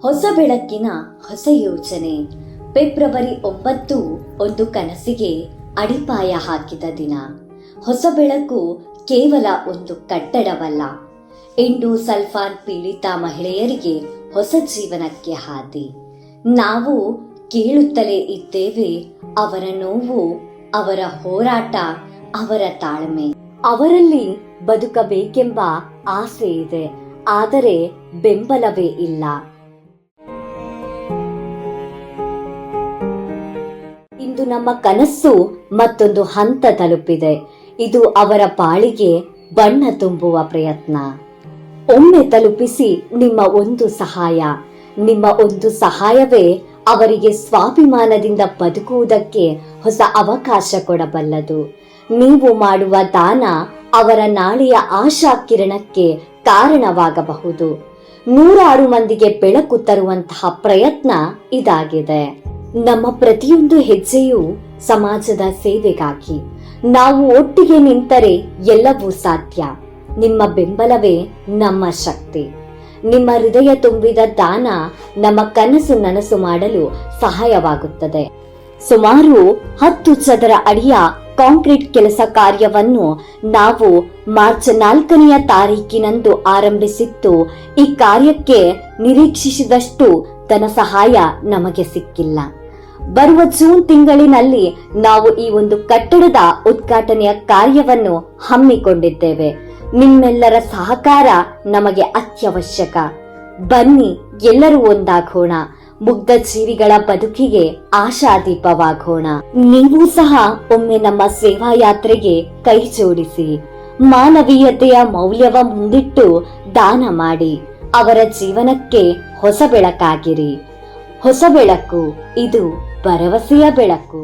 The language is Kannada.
ಹೊಸ ಬೆಳಕಿನ ಹೊಸ ಯೋಚನೆ. ಫೆಬ್ರವರಿ 9 ಒಂದು ಕನಸಿಗೆ ಅಡಿಪಾಯ ಹಾಕಿದ ದಿನ. ಹೊಸ ಬೆಳಕು ಕೇವಲ ಒಂದು ಕಟ್ಟಡವಲ್ಲ, ಎಂಡೋಸಲ್ಫಾನ್ ಪೀಡಿತ ಮಹಿಳೆಯರಿಗೆ ಹೊಸ ಜೀವನಕ್ಕೆ ಹಾದಿ. ನಾವು ಕೇಳುತ್ತಲೇ ಇದ್ದೇವೆ ಅವರ ನೋವು, ಅವರ ಹೋರಾಟ, ಅವರ ತಾಳ್ಮೆ. ಅವರಲ್ಲಿ ಬದುಕಬೇಕೆಂಬ ಆಸೆ ಇದೆ, ಆದರೆ ಬೆಂಬಲವೇ ಇಲ್ಲ. ಇಂದು ನಮ್ಮ ಕನಸು ಮತ್ತೊಂದು ಹಂತ ತಲುಪಿದೆ. ಇದು ಅವರ ಬಾಳಿಗೆ ಬಣ್ಣ ತುಂಬುವ ಪ್ರಯತ್ನ. ಒಮ್ಮೆ ತಲುಪಿಸಿ ನಿಮ್ಮ ಒಂದು ಸಹಾಯ, ನಿಮ್ಮ ಒಂದು ಸಹಾಯವೇ ಅವರಿಗೆ ಸ್ವಾಭಿಮಾನದಿಂದ ಬದುಕುವುದಕ್ಕೆ ಹೊಸ ಅವಕಾಶ ಕೊಡಬಲ್ಲದು. ನೀವು ಮಾಡುವ ದಾನ ಅವರ ನಾಳೆಯ ಆಶಾ ಕಿರಣಕ್ಕೆ ಕಾರಣವಾಗಬಹುದು. 106 ಮಂದಿಗೆ ಬೆಳಕು ತರುವಂತಹ ಪ್ರಯತ್ನ ಇದಾಗಿದೆ. ನಮ್ಮ ಪ್ರತಿಯೊಂದು ಹೆಜ್ಜೆಯೂ ಸಮಾಜದ ಸೇವೆಗಾಗಿ. ನಾವು ಒಟ್ಟಿಗೆ ನಿಂತರೆ ಎಲ್ಲವೂ ಸಾಧ್ಯ. ನಿಮ್ಮ ಬೆಂಬಲವೇ ನಮ್ಮ ಶಕ್ತಿ. ನಿಮ್ಮ ಹೃದಯ ತುಂಬಿದ ದಾನ ನಮ್ಮ ಕನಸು ನನಸು ಮಾಡಲು ಸಹಾಯವಾಗುತ್ತದೆ. ಸುಮಾರು 10 ಚದರ ಅಡಿಯ ಕಾಂಕ್ರೀಟ್ ಕೆಲಸ ಕಾರ್ಯವನ್ನು ನಾವು ಮಾರ್ಚ್ 4ನೆಯ ತಾರೀಕಿನಂದು ಆರಂಭಿಸಿದ್ದು. ಈ ಕಾರ್ಯಕ್ಕೆ ನಿರೀಕ್ಷಿಸಿದಷ್ಟು ಧನ ಸಹಾಯ ನಮಗೆ ಸಿಕ್ಕಿಲ್ಲ. ಬರುವ ಜೂನ್ ತಿಂಗಳಿನಲ್ಲಿ ನಾವು ಈ ಒಂದು ಕಟ್ಟಡದ ಉದ್ಘಾಟನೆಯ ಕಾರ್ಯವನ್ನು ಹಮ್ಮಿಕೊಂಡಿದ್ದೇವೆ. ನಿಮ್ಮೆಲ್ಲರ ಸಹಕಾರ ನಮಗೆ ಅತ್ಯವಶ್ಯಕ. ಬನ್ನಿ, ಎಲ್ಲರೂ ಒಂದಾಗೋಣ. ಮುಗ್ಧ ಜೀವಿಗಳ ಬದುಕಿಗೆ ಆಶಾದೀಪವಾಗೋಣ. ನೀವು ಸಹ ಒಮ್ಮೆ ನಮ್ಮ ಸೇವಾ ಯಾತ್ರೆಗೆ ಕೈ ಜೋಡಿಸಿ. ಮಾನವೀಯತೆಯ ಮೌಲ್ಯವ ಮುಂದಿಟ್ಟು ದಾನ ಮಾಡಿ. ಅವರ ಜೀವನಕ್ಕೆ ಹೊಸ ಬೆಳಕಾಗಿರಿ. ಹೊಸ ಬೆಳಕು, ಇದು ಭರವಸೆಯ ಬೆಳಕು.